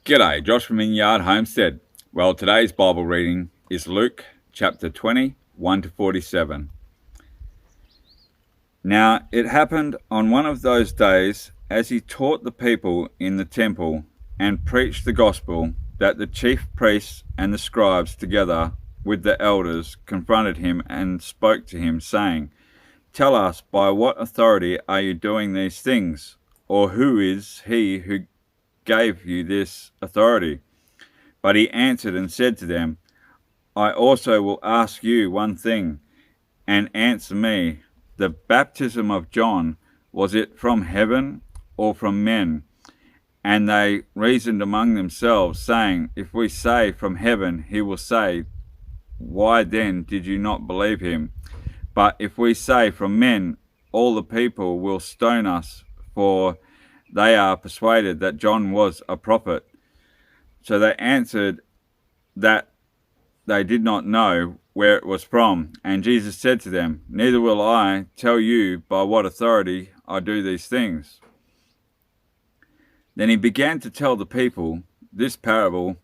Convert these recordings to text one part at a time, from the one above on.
G'day, Josh from Yard Homestead. Well, today's Bible reading is Luke chapter 20, 1 to 47. Now, it happened on one of those days, as he taught the people in the temple and preached the gospel, that the chief priests and the scribes, together with the elders, confronted him and spoke to him, saying, "Tell us, by what authority are you doing these things? Or who is he who gave you this authority?" But he answered and said to them, "I also will ask you one thing, and answer me. The baptism of John, was it from heaven or from men?" And they reasoned among themselves, saying, "If we say from heaven, he will say, why then did you not believe him? But if we say from men, all the people will stone us, for they are persuaded that John was a prophet." So they answered that they did not know where it was from. And Jesus said to them, "Neither will I tell you by what authority I do these things." Then he began to tell the people this parable.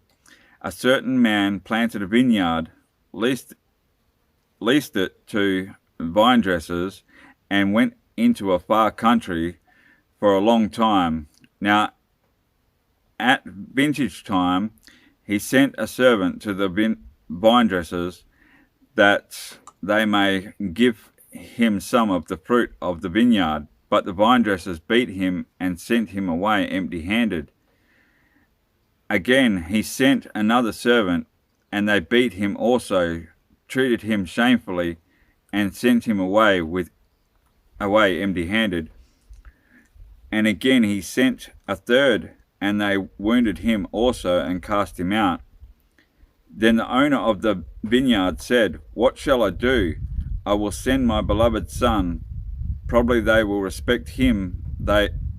A certain man planted a vineyard, leased it to vine dressers, and went into a far country for a long time. Now, at vintage time, he sent a servant to the vine dressers that they may give him some of the fruit of the vineyard. But the vine dressers beat him and sent him away empty-handed. Again, he sent another servant, and they beat him also, treated him shamefully, and sent him away empty-handed. And again he sent a third, and they wounded him also and cast him out. Then the owner of the vineyard said, "What shall I do? I will send my beloved son. Probably they will respect him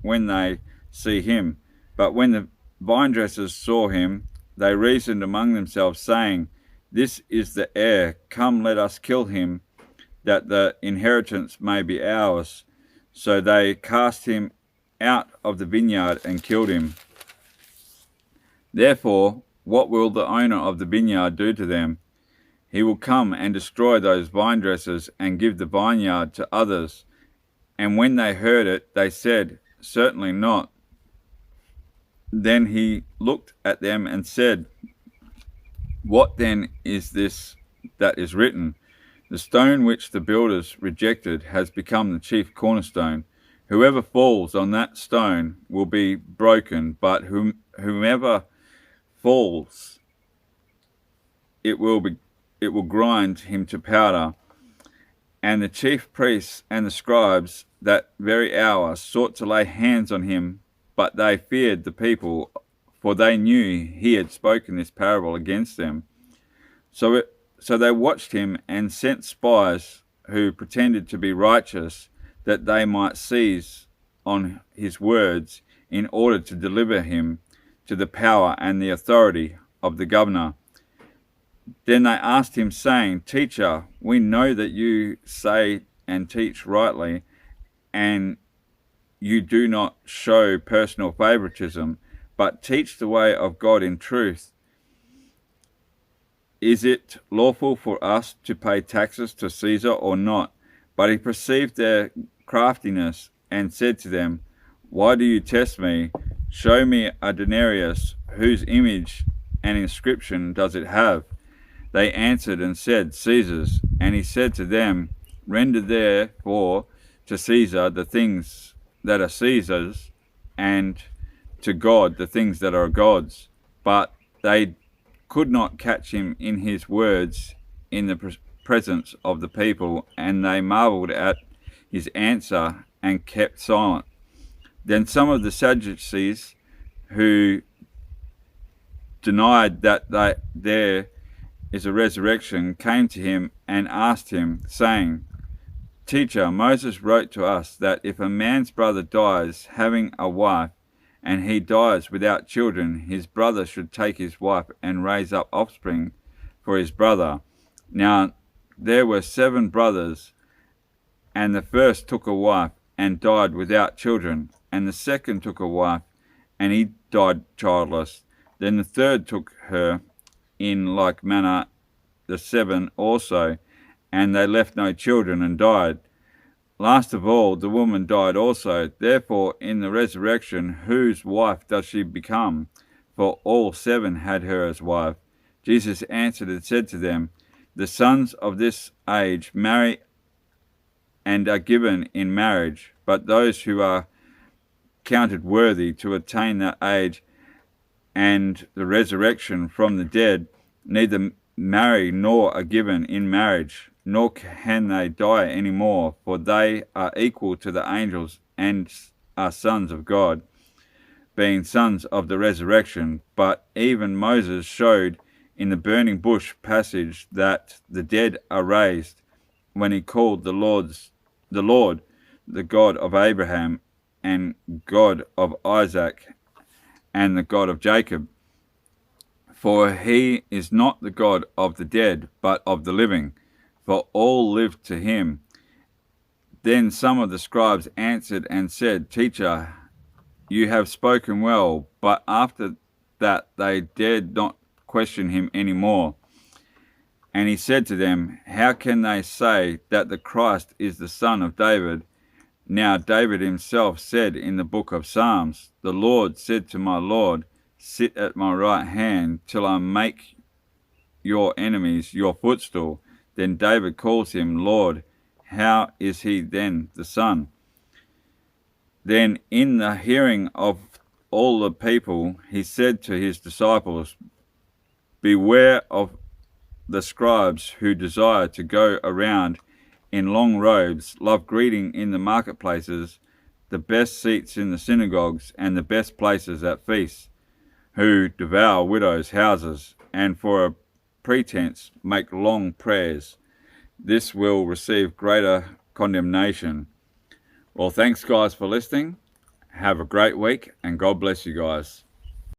when they see him." But when the vine dressers saw him, they reasoned among themselves, saying, "This is the heir. Come, let us kill him, that the inheritance may be ours." So they cast him out of the vineyard and killed him. Therefore, what will the owner of the vineyard do to them? He will come and destroy those vine dressers and give the vineyard to others. And when they heard it, they said, "Certainly not." Then he looked at them and said, "What then is this that is written? The stone which the builders rejected has become the chief cornerstone. Whoever falls on that stone will be broken, but whomever falls, it will grind him to powder." And the chief priests and the scribes that very hour sought to lay hands on him, but they feared the people, for they knew he had spoken this parable against them. So they watched him and sent spies who pretended to be righteous, that they might seize on his words, in order to deliver him to the power and the authority of the governor. Then they asked him, saying, "Teacher, we know that you say and teach rightly, and you do not show personal favoritism, but teach the way of God in truth. Is it lawful for us to pay taxes to Caesar or not?" But he perceived their craftiness and said to them, "Why do you test me? Show me a denarius. Whose image and inscription does it have?" They answered and said, "Caesar's." And he said to them, "Render therefore to Caesar the things that are Caesar's, and to God the things that are God's." But they could not catch him in his words in the presence of the people, and they marveled at his answer and kept silent. Then some of the Sadducees, who denied that there is a resurrection, came to him and asked him, saying, "Teacher, Moses wrote to us that if a man's brother dies having a wife, and he dies without children, his brother should take his wife and raise up offspring for his brother. Now there were 7 brothers, and the first took a wife and died without children, and the second took a wife, and he died childless. Then the third took her in like manner, the 7 also, and they left no children and died. Last of all, the woman died also. Therefore, in the resurrection, whose wife does she become? For all 7 had her as wife. Jesus answered and said to them, the sons of this age marry and are given in marriage, but those who are counted worthy to attain that age and the resurrection from the dead neither marry nor are given in marriage, nor can they die any more, for they are equal to the angels and are sons of God, being sons of the resurrection. But even Moses showed in the burning bush passage that the dead are raised, when he called the Lord, the God of Abraham and God of Isaac and the God of Jacob. For he is not the God of the dead, but of the living, for all live to him. Then some of the scribes answered and said, Teacher, you have spoken well. But after that they dared not question him any more. And he said to them, how can they say that the Christ is the son of David? Now David himself said in the book of Psalms, the Lord said to my Lord, sit at my right hand till I make your enemies your footstool. Then David calls him Lord. How is he then the son? Then in the hearing of all the people, he said to his disciples, beware of the scribes who desire to go around in long robes, love greeting in the marketplaces, the best seats in the synagogues, and the best places at feasts, who devour widows' houses, and for a pretense make long prayers. This will receive greater condemnation. Well, thanks guys for listening. Have a great week, and God bless you guys.